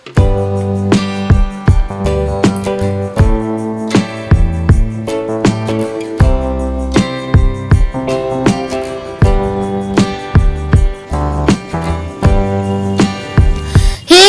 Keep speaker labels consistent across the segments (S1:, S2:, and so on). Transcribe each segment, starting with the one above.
S1: Hey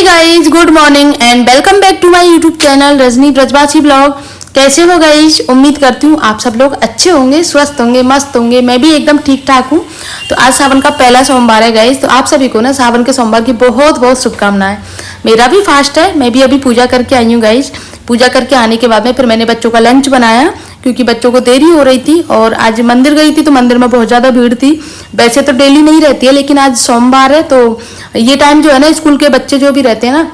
S1: guys, good morning and welcome back to my YouTube channel Rajni Brajbasi blog. कैसे हो guys? उम्मीद करती हूँ आप सब लोग अच्छे होंगे, स्वस्थ होंगे, मस्त होंगे। मैं भी एकदम ठीक ठाक हूँ। तो आज सावन का पहला सोमवार है गाइज, तो आप सभी को ना सावन के सोमवार की बहुत बहुत शुभकामनाएं। मेरा भी फास्ट है, मैं भी अभी पूजा करके आई हूँ गाइज। पूजा करके आने के बाद में फिर मैंने बच्चों का लंच बनाया, क्योंकि बच्चों को देरी हो रही थी। और आज मंदिर गई थी तो मंदिर में बहुत ज़्यादा भीड़ थी। वैसे तो डेली नहीं रहती है, लेकिन आज सोमवार है तो ये टाइम जो है ना, स्कूल के बच्चे जो भी रहते हैं ना,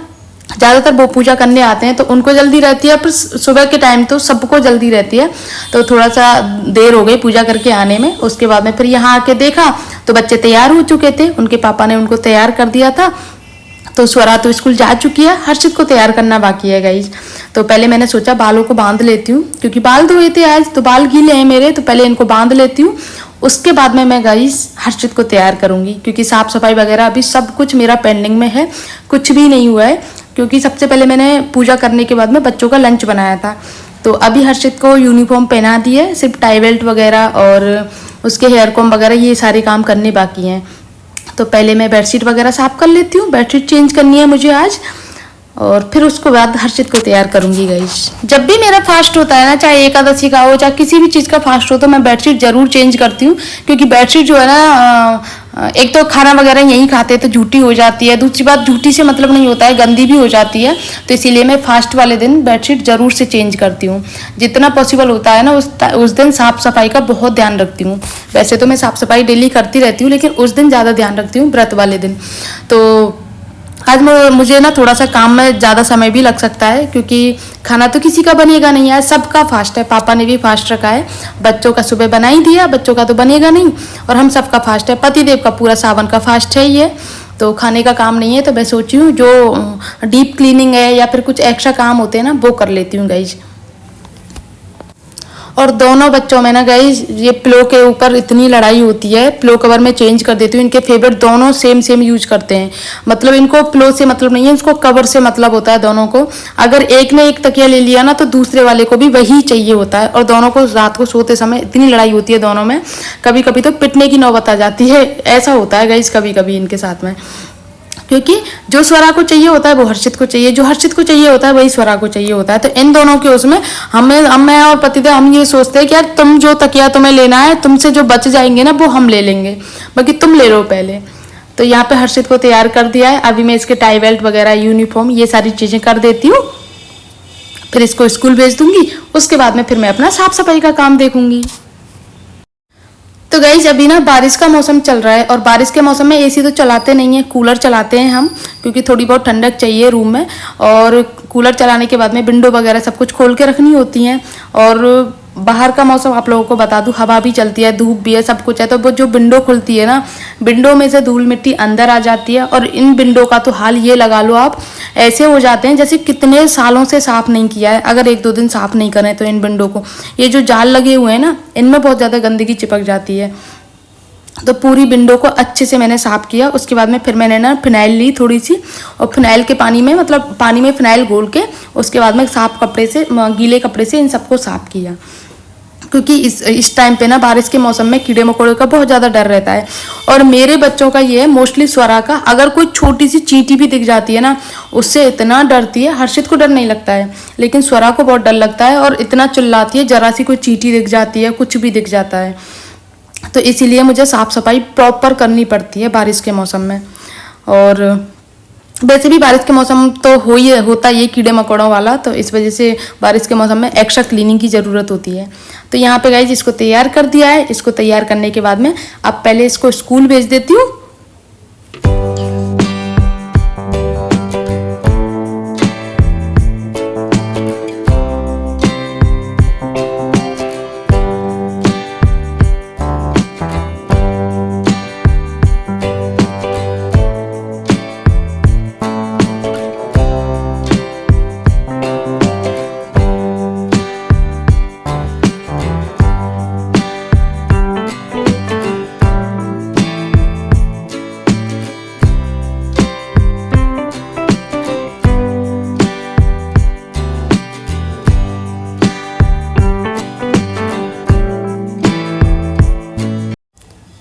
S1: ज़्यादातर वो पूजा करने आते हैं तो उनको जल्दी रहती है, पर सुबह के टाइम तो सबको जल्दी रहती है। तो थोड़ा सा देर हो गई पूजा करके आने में। उसके बाद में फिर यहाँ आके देखा तो बच्चे तैयार हो चुके थे, उनके पापा ने उनको तैयार कर दिया था। तो स्वरा तो स्कूल जा चुकी है, हर्षित को तैयार करना बाकी है गाइज। तो पहले मैंने सोचा बालों को बांध लेती हूँ, क्योंकि बाल धोए थे आज तो बाल गीले हैं मेरे, तो पहले इनको बांध लेती हूँ। उसके बाद में मैं गाइज हर्षित को तैयार करूंगी, क्योंकि साफ सफाई वगैरह अभी सब कुछ मेरा पेंडिंग में है, कुछ भी नहीं हुआ है। क्योंकि सबसे पहले मैंने पूजा करने के बाद में बच्चों का लंच बनाया था। तो अभी हर्षित को यूनिफॉर्म पहना दी है, सिर्फ टाई बेल्ट वगैरह और उसके हेयर कॉम वगैरह ये सारे काम करने बाकी हैं। तो पहले मैं बेडशीट वगैरह साफ कर लेती हूँ, बेडशीट चेंज करनी है मुझे आज, और फिर उसके बाद हर्षित को तैयार करूंगी गाइस। जब भी मेरा फास्ट होता है ना, चाहे एकादशी का हो चाहे किसी भी चीज़ का फास्ट हो, तो मैं बेडशीट जरूर चेंज करती हूँ। क्योंकि बेडशीट जो है ना, एक तो खाना वगैरह यहीं खाते हैं तो झूठी हो जाती है, दूसरी बात झूठी से मतलब नहीं होता है, गंदी भी हो जाती है। तो इसीलिए मैं फास्ट वाले दिन बेडशीट जरूर से चेंज करती हूँ। जितना पॉसिबल होता है ना उस दिन साफ सफाई का बहुत ध्यान रखती हूँ। वैसे तो मैं साफ सफाई डेली करती रहती हूँ, लेकिन उस दिन ज़्यादा ध्यान रखती हूँ, व्रत वाले दिन। तो आज मुझे ना थोड़ा सा काम में ज़्यादा समय भी लग सकता है, क्योंकि खाना तो किसी का बनेगा नहीं है, सबका फास्ट है। पापा ने भी फास्ट रखा है, बच्चों का सुबह बना ही दिया, बच्चों का तो बनेगा नहीं, और हम सबका फास्ट है। पतिदेव का पूरा सावन का फास्ट है ये, तो खाने का काम नहीं है। तो मैं सोची हूँ जो डीप क्लीनिंग है या फिर कुछ एक्स्ट्रा काम होते हैं ना, वो कर लेती हूँ गाइज। और दोनों बच्चों में ना गाइज ये पिलो के ऊपर इतनी लड़ाई होती है, पिलो कवर में चेंज कर देती हूँ। इनके फेवरेट दोनों सेम यूज करते हैं, मतलब इनको पिलो से मतलब नहीं है, इसको कवर से मतलब होता है दोनों को। अगर एक ने एक तकिया ले लिया ना, तो दूसरे वाले को भी वही चाहिए होता है। और दोनों को रात को सोते समय इतनी लड़ाई होती है दोनों में, कभी कभी तो पिटने की नौबत आ जाती है। ऐसा होता है गाइज कभी कभी इनके साथ में, क्योंकि जो स्वरा को चाहिए होता है वो हर्षित को चाहिए, जो हर्षित को चाहिए होता है वही स्वरा को चाहिए होता है। तो इन दोनों के उसमें हम मैं और पतिदेव हम ये सोचते हैं कि यार तुम जो तकिया तुम्हें लेना है, तुमसे जो बच जाएंगे ना वो हम ले लेंगे, बाकी तुम ले लो पहले। तो यहाँ पे हर्षित को तैयार कर दिया है। अभी मैं इसके टाई बेल्ट वगैरह, यूनिफॉर्म, ये सारी चीजें कर देती हूँ, फिर इसको स्कूल भेज दूंगी। उसके बाद में फिर मैं अपना साफ सफाई का काम देखूंगी। तो गाइज अभी ना बारिश का मौसम चल रहा है, और बारिश के मौसम में एसी तो चलाते नहीं है, कूलर चलाते हैं हम, क्योंकि थोड़ी बहुत ठंडक चाहिए रूम में। और कूलर चलाने के बाद में विंडो वगैरह सब कुछ खोल के रखनी होती हैं। और बाहर का मौसम आप लोगों को बता दूं, हवा भी चलती है, धूप भी है, सब कुछ है। तो वो जो विंडो खुलती है ना, विंडो में से धूल मिट्टी अंदर आ जाती है। और इन विंडो का तो हाल ये लगा लो आप, ऐसे हो जाते हैं जैसे कितने सालों से साफ नहीं किया है। अगर एक दो दिन साफ नहीं करें तो इन विंडो को, ये जो जाल लगे हुए हैं ना, इनमें बहुत ज़्यादा गंदगी चिपक जाती है। तो पूरी विंडो को अच्छे से मैंने साफ किया। उसके बाद में फिर मैंने ना फिनाइल ली थोड़ी सी, और फिनाइल के पानी में, मतलब पानी में फिनाइल घोल के उसके बाद में साफ कपड़े से, गीले कपड़े से इन सबको साफ किया। क्योंकि इस टाइम पे ना बारिश के मौसम में कीड़े मकोड़े का बहुत ज़्यादा डर रहता है। और मेरे बच्चों का ये है, मोस्टली स्वरा का, अगर कोई छोटी सी चींटी भी दिख जाती है ना, उससे इतना डरती है। हर्षित को डर नहीं लगता है, लेकिन स्वरा को बहुत डर लगता है, और इतना चिल्लाती है जरा सी कोई चींटी दिख जाती है, कुछ भी दिख जाता है। तो इसीलिए मुझे साफ सफाई प्रॉपर करनी पड़ती है बारिश के मौसम में। और वैसे भी बारिश के मौसम तो होता ये कीड़े मकोड़ों वाला, तो इस वजह से बारिश के मौसम में एक्स्ट्रा क्लीनिंग की ज़रूरत होती है। तो यहाँ पे गाइज इसको तैयार कर दिया है। इसको तैयार करने के बाद में अब पहले इसको स्कूल भेज देती हूँ।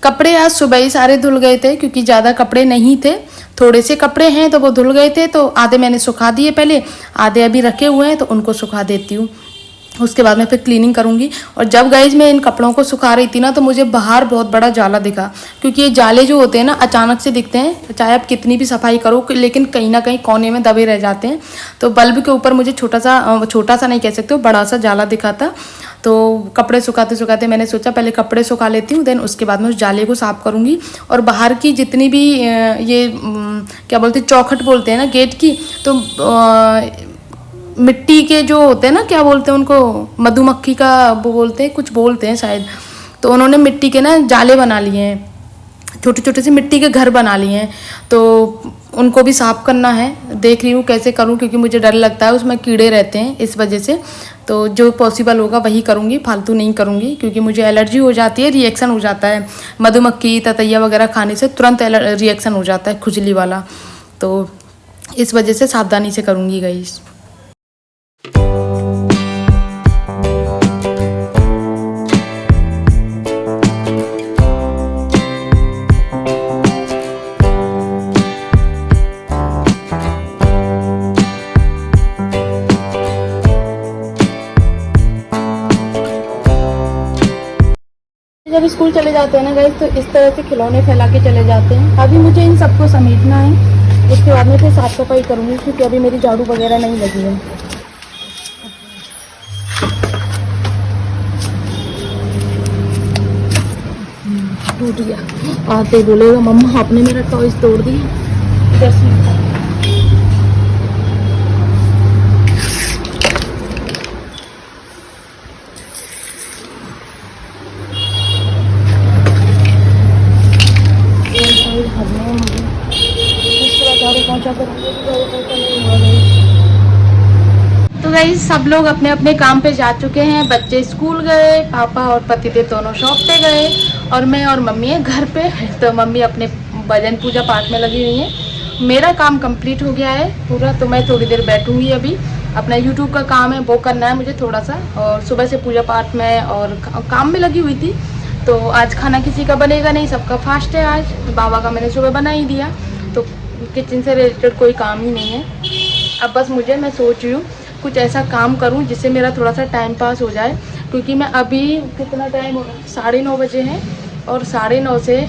S1: कपड़े आज सुबह ही सारे धुल गए थे क्योंकि ज़्यादा कपड़े नहीं थे, थोड़े से कपड़े हैं तो वो धुल गए थे। तो आधे मैंने सुखा दिए पहले, आधे अभी रखे हुए हैं तो उनको सुखा देती हूँ। उसके बाद मैं फिर क्लीनिंग करूँगी। और जब गाइज मैं इन कपड़ों को सुखा रही थी ना तो मुझे बाहर बहुत बड़ा जाला दिखा, क्योंकि ये जाले जो होते हैं ना अचानक से दिखते हैं, चाहे आप कितनी भी सफाई करो लेकिन कहीं ना कहीं कोने में दबे रह जाते हैं। तो बल्ब के ऊपर मुझे छोटा सा नहीं कह सकते, बड़ा सा जाला दिखा था। तो कपड़े सुखाते सुखाते मैंने सोचा पहले कपड़े सुखा लेती हूँ, देन उसके बाद मैं उस जाले को साफ़ करूँगी। और बाहर की जितनी भी क्या बोलते हैं, चौखट बोलते हैं ना गेट की, तो मिट्टी के जो होते हैं ना, क्या बोलते हैं उनको, मधुमक्खी का वो बोलते हैं, कुछ बोलते हैं शायद। तो उन्होंने मिट्टी के ना जाले बना लिए हैं, छोटे छोटे से मिट्टी के घर बना लिए हैं। तो उनको भी साफ़ करना है, देख रही हूँ कैसे करूँ, क्योंकि मुझे डर लगता है उसमें कीड़े रहते हैं इस वजह से। तो जो पॉसिबल होगा वही करूँगी, फालतू नहीं करूँगी, क्योंकि मुझे एलर्जी हो जाती है, रिएक्शन हो जाता है मधुमक्खी ततैया वगैरह खाने से, तुरंत रिएक्शन हो जाता है खुजली वाला। तो इस वजह से सावधानी से करूँगी गाइस। जब स्कूल चले जाते हैं ना गाइस तो इस तरह से खिलौने फैला के चले जाते हैं। अभी मुझे इन सबको समेटना है, उसके बाद में फिर साफ़ सफाई करूँगी, क्योंकि अभी मेरी झाड़ू वगैरह नहीं लगी है। टूट गया, आते बोलेगा मम्मा आपने मेरा टॉयज तोड़ दिया। 10 मिनट तो गाइस सब लोग अपने अपने काम पे जा चुके हैं। बच्चे स्कूल गए, पापा और पतिदेव दोनों शॉप पे गए, और मैं और मम्मी है घर पे। तो मम्मी अपने भजन पूजा पाठ में लगी हुई है। मेरा काम कंप्लीट हो गया है पूरा, तो मैं थोड़ी देर बैठूंगी। अभी अपना यूट्यूब का काम है वो करना है मुझे थोड़ा सा, और सुबह से पूजा पाठ में और काम में लगी हुई थी। तो आज खाना किसी का बनेगा नहीं, सबका फास्ट है आज। बाबा का मैंने सुबह बना ही दिया, तो किचन से रिलेटेड कोई काम ही नहीं है। अब बस मैं सोच रही हूँ कुछ ऐसा काम करूं जिससे मेरा थोड़ा सा टाइम पास हो जाए, क्योंकि मैं अभी कितना टाइम हो रहा है, 9:30 बजे हैं, और 9:30 से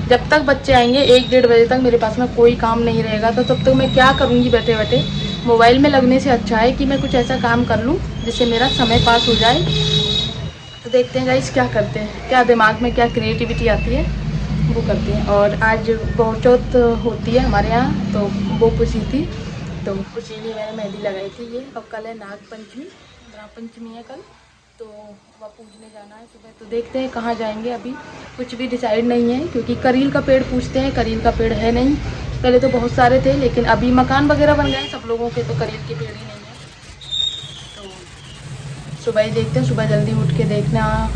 S1: जब तक बच्चे आएंगे 1-1:30 बजे तक मेरे पास में कोई काम नहीं रहेगा। तो तब तक मैं क्या करूंगी बैठे बैठे। मोबाइल में लगने से अच्छा है कि मैं कुछ ऐसा काम कर लूँ जिससे मेरा समय पास हो जाए। तो देखते हैं गाइस क्या करते हैं, क्या दिमाग में क्या क्रिएटिविटी आती है वो करते हैं। और आज बहुत चौथ होती है हमारे यहाँ, तो वो पूछी थी, तो उसी लिए मैंने मेहंदी लगाई थी ये। और कल है नाग पंचमी, नाग पंचमी है कल, तो वह पूजने जाना है सुबह। तो देखते हैं कहाँ जाएंगे, अभी कुछ भी डिसाइड नहीं है, क्योंकि करील का पेड़ पूछते हैं, करील का पेड़ है नहीं। पहले तो बहुत सारे थे, लेकिन अभी मकान वगैरह बन गए सब लोगों के, तो करील के पेड़ ही नहीं है। तो सुबह ही देखते हैं, सुबह जल्दी उठ के देखना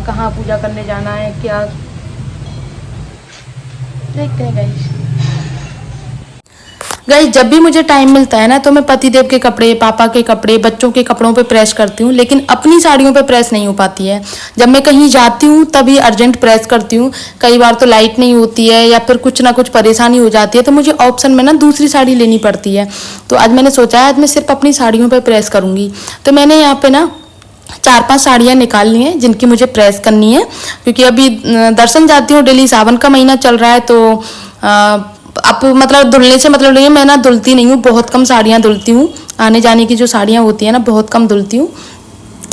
S1: कहाँ पूजा करने जाना है, क्या देखते हैं गाइस। जब भी मुझे टाइम मिलता है ना तो मैं पतिदेव के कपड़े, पापा के कपड़े, बच्चों के कपड़ों पे प्रेस करती हूँ, लेकिन अपनी साड़ियों पे प्रेस नहीं हो पाती है। जब मैं कहीं जाती हूँ तभी अर्जेंट प्रेस करती हूँ। कई बार तो लाइट नहीं होती है या फिर कुछ ना कुछ परेशानी हो जाती है, तो मुझे ऑप्शन में ना दूसरी साड़ी लेनी पड़ती है। तो आज मैंने सोचा है आज मैं सिर्फ अपनी साड़ियों पर प्रेस करूँगी। तो मैंने यहाँ पे ना 4-5 साड़ियाँ निकाल ली हैं जिनकी मुझे प्रेस करनी है, क्योंकि अभी दर्शन जाती हूँ डेली, सावन का महीना चल रहा है। तो अब मतलब धुलने से मतलब नहीं है, मैं ना धुलती नहीं हूँ, बहुत कम साड़ियाँ धुलती हूँ। आने जाने की जो साड़ियाँ होती हैं ना बहुत कम धुलती हूँ।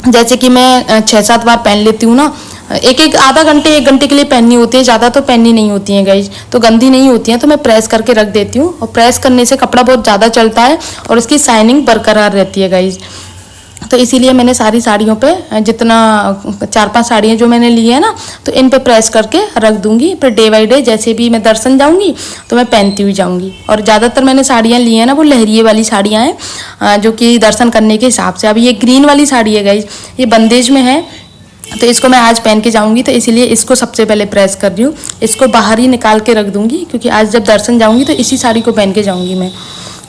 S1: जैसे कि मैं 6-7 बार पहन लेती हूँ ना, एक आधा घंटे 1 घंटे के लिए पहननी होती है, ज़्यादा तो पहननी नहीं होती हैं गाइज, तो गंदी नहीं होती हैं। तो मैं प्रेस करके रख देती हूँ, और प्रेस करने से कपड़ा बहुत ज़्यादा चलता है और उसकी शाइनिंग बरकरार रहती है गाइज। तो इसीलिए मैंने सारी साड़ियों पे जितना 4-5 साड़ियाँ जो मैंने ली है ना, तो इन पे प्रेस करके रख दूंगी। फिर डे बाई डे जैसे भी मैं दर्शन जाऊंगी तो मैं पहनती हुई जाऊंगी। और ज़्यादातर मैंने साड़ियाँ ली हैं ना वो लहरिए वाली साड़ियाँ हैं, जो कि दर्शन करने के हिसाब से। अभी ये ग्रीन वाली साड़ी है गाइज, ये बंदेज में है, तो इसको मैं आज पहन के जाऊंगी, तो इसीलिए इसको सबसे पहले प्रेस कर रही हूँ। इसको बाहर ही निकाल के रख दूंगी, क्योंकि आज जब दर्शन जाऊंगी तो इसी साड़ी को पहन के जाऊंगी मैं।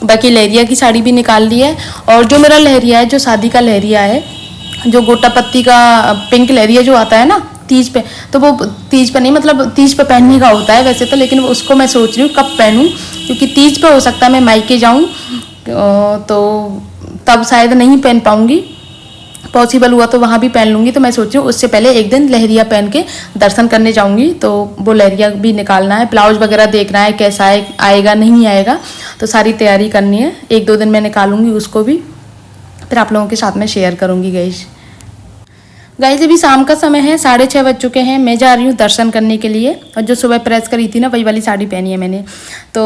S1: बाकी लहरिया की साड़ी भी निकाल ली है। और जो मेरा लहरिया है, जो शादी का लहरिया है, जो गोटा पत्ती का पिंक लहरिया जो आता है ना, तीज पे, तो वो तीज पे नहीं, मतलब तीज पे पहनने का होता है वैसे तो, लेकिन उसको मैं सोच रही हूँ कब पहनूँ, क्योंकि तीज पे हो सकता है मैं मायके जाऊँ तो तब शायद नहीं पहन पाऊँगी, पॉसिबल हुआ तो वहाँ भी पहन लूँगी। तो मैं सोच रही हूँ उससे पहले एक दिन लहरिया पहन के दर्शन करने जाऊँगी, तो वो लहरिया भी निकालना है, ब्लाउज वगैरह देखना है कैसा आएगा नहीं आएगा, तो सारी तैयारी करनी है। 1-2 दिन मैं निकालूँगी उसको भी, फिर आप लोगों के साथ में शेयर करूँगी गाइज अभी शाम का समय है, 6:30 बज चुके हैं। मैं जा रही हूँ दर्शन करने के लिए, और जो सुबह प्रेस करी थी ना वही वाली साड़ी पहनी है मैंने। तो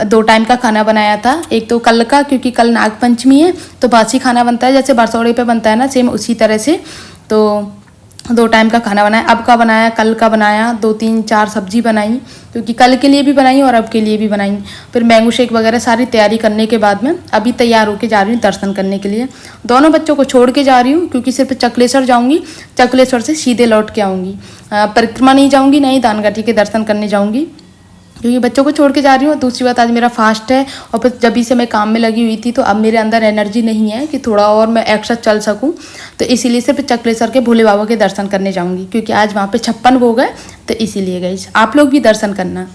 S1: 2 टाइम का खाना बनाया था, एक तो कल का, क्योंकि कल नाग पंचमी है तो बासी खाना बनता है, जैसे बरसौड़े पे बनता है ना सेम उसी तरह से। तो 2 टाइम का खाना बनाया, अब का बनाया, कल का बनाया, 2-3-4 सब्जी बनाई, क्योंकि कल के लिए भी बनाई और अब के लिए भी बनाई। फिर मैंगो शेक वगैरह सारी तैयारी करने के बाद में अभी तैयार होके जा रही हूँ दर्शन करने के लिए। दोनों बच्चों को छोड़ के जा रही हूँ, क्योंकि सिर्फ चकलेश्वर जाऊँगी, चकलेश्वर से सीधे लौट के आऊँगी, परिक्रमा नहीं जाऊँगी, नहीं दानगटी के दर्शन करने जाऊँगी, क्योंकि बच्चों को छोड़ के जा रही हूँ। दूसरी बात, आज मेरा फास्ट है, और फिर जब से मैं काम में लगी हुई थी तो अब मेरे अंदर एनर्जी नहीं है कि थोड़ा और मैं एक्स्ट्रा चल सकूँ, तो इसीलिए सिर्फ चकलेश्वर के भोले बाबा के दर्शन करने जाऊँगी, क्योंकि आज वहाँ पे 56 भोग है, तो इसीलिए गाइस आप लोग भी दर्शन करना।